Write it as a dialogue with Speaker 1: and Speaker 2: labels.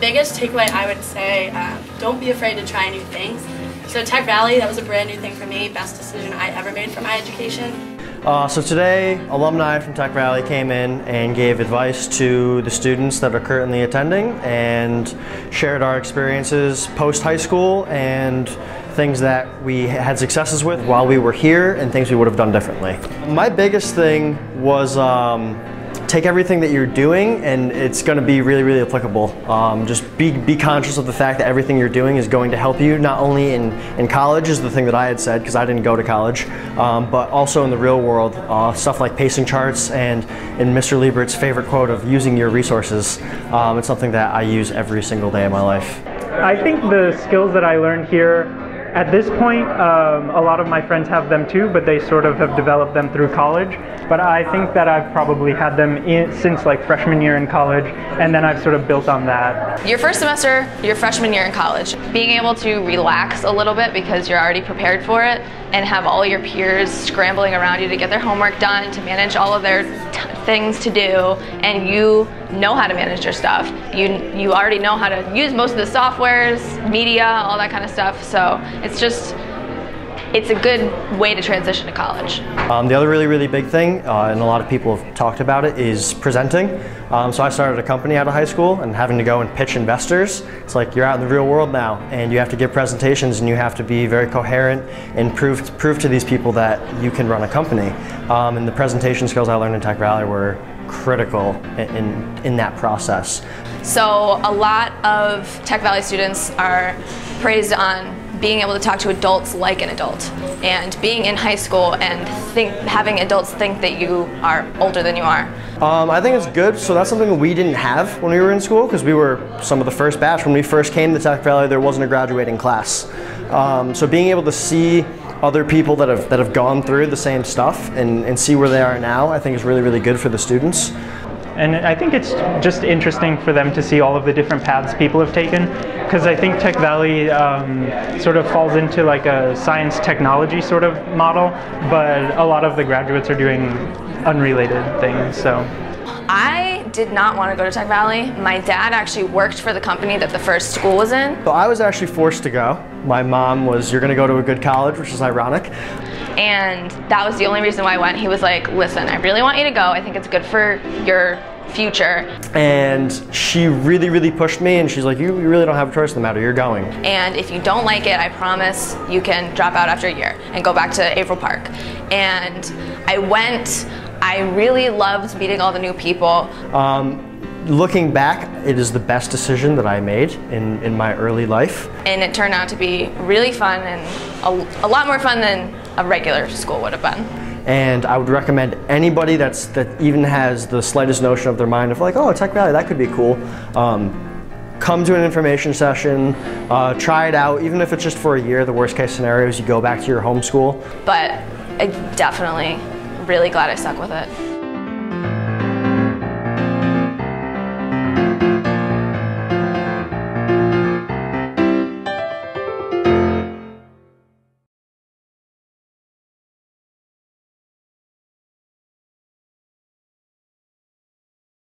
Speaker 1: biggest takeaway, I would say, don't be afraid to try new things. So Tech Valley, that was a brand new thing for me, best decision I ever made for my education.
Speaker 2: So today, alumni from Tech Valley came in and gave advice to the students that are currently attending and shared our experiences post-high school and things that we had successes with while we were here and things we would have done differently. My biggest thing was take everything that you're doing and it's going to be really, really applicable. Just be conscious of the fact that everything you're doing is going to help you, not only in college is the thing that I had said because I didn't go to college, but also in the real world. Stuff like pacing charts and in Mr. Liebert's favorite quote of using your resources. It's something that I use every single day of my life.
Speaker 3: I think the skills that I learned here at this point, a lot of my friends have them too, but they sort of have developed them through college. But I think that I've probably had them since like freshman year in college, and then I've sort of built on that.
Speaker 4: Your first semester, your freshman year in college, being able to relax a little bit because you're already prepared for it and have all your peers scrambling around you to get their homework done, to manage all of their things to do, and you know how to manage your stuff. You already know how to use most of the softwares, media, all that kind of stuff. So it's a good way to transition to college.
Speaker 2: The other really, really big thing, and a lot of people have talked about it, is presenting. So I started a company out of high school and having to go and pitch investors. It's like you're out in the real world now and you have to give presentations and you have to be very coherent and prove to these people that you can run a company. And the presentation skills I learned in Tech Valley were critical in that process.
Speaker 4: So a lot of Tech Valley students are praised on being able to talk to adults like an adult, and being in high school and having adults think that you are older than you are.
Speaker 2: I think it's good. So that's something that we didn't have when we were in school because we were some of the first batch. When we first came to Tech Valley, there wasn't a graduating class. So being able to see other people that have gone through the same stuff and see where they are now, I think is really, really good for the students.
Speaker 3: And I think it's just interesting for them to see all of the different paths people have taken, because I think Tech Valley sort of falls into like a science technology sort of model, but a lot of the graduates are doing unrelated things. So
Speaker 4: I did not want to go to Tech Valley. My dad actually worked for the company that the first school was in.
Speaker 2: So I was actually forced to go. My mom was, "You're going to go to a good college," which is ironic.
Speaker 4: And that was the only reason why I went. He was like, "Listen, I really want you to go. I think it's good for your future."
Speaker 2: And she really, really pushed me, and she's like, you really don't have a choice in the matter, you're going.
Speaker 4: And if you don't like it, I promise you can drop out after a year and go back to Averill Park. And I went. I really loved meeting all the new people.
Speaker 2: Looking back, it is the best decision that I made in my early life.
Speaker 4: And it turned out to be really fun, and a lot more fun than a regular school would have been.
Speaker 2: And I would recommend anybody that even has the slightest notion of their mind of like, oh, Tech Valley, that could be cool. Come to an information session, try it out, even if it's just for a year. The worst case scenario is you go back to your home school.
Speaker 4: But I definitely really glad I stuck with it.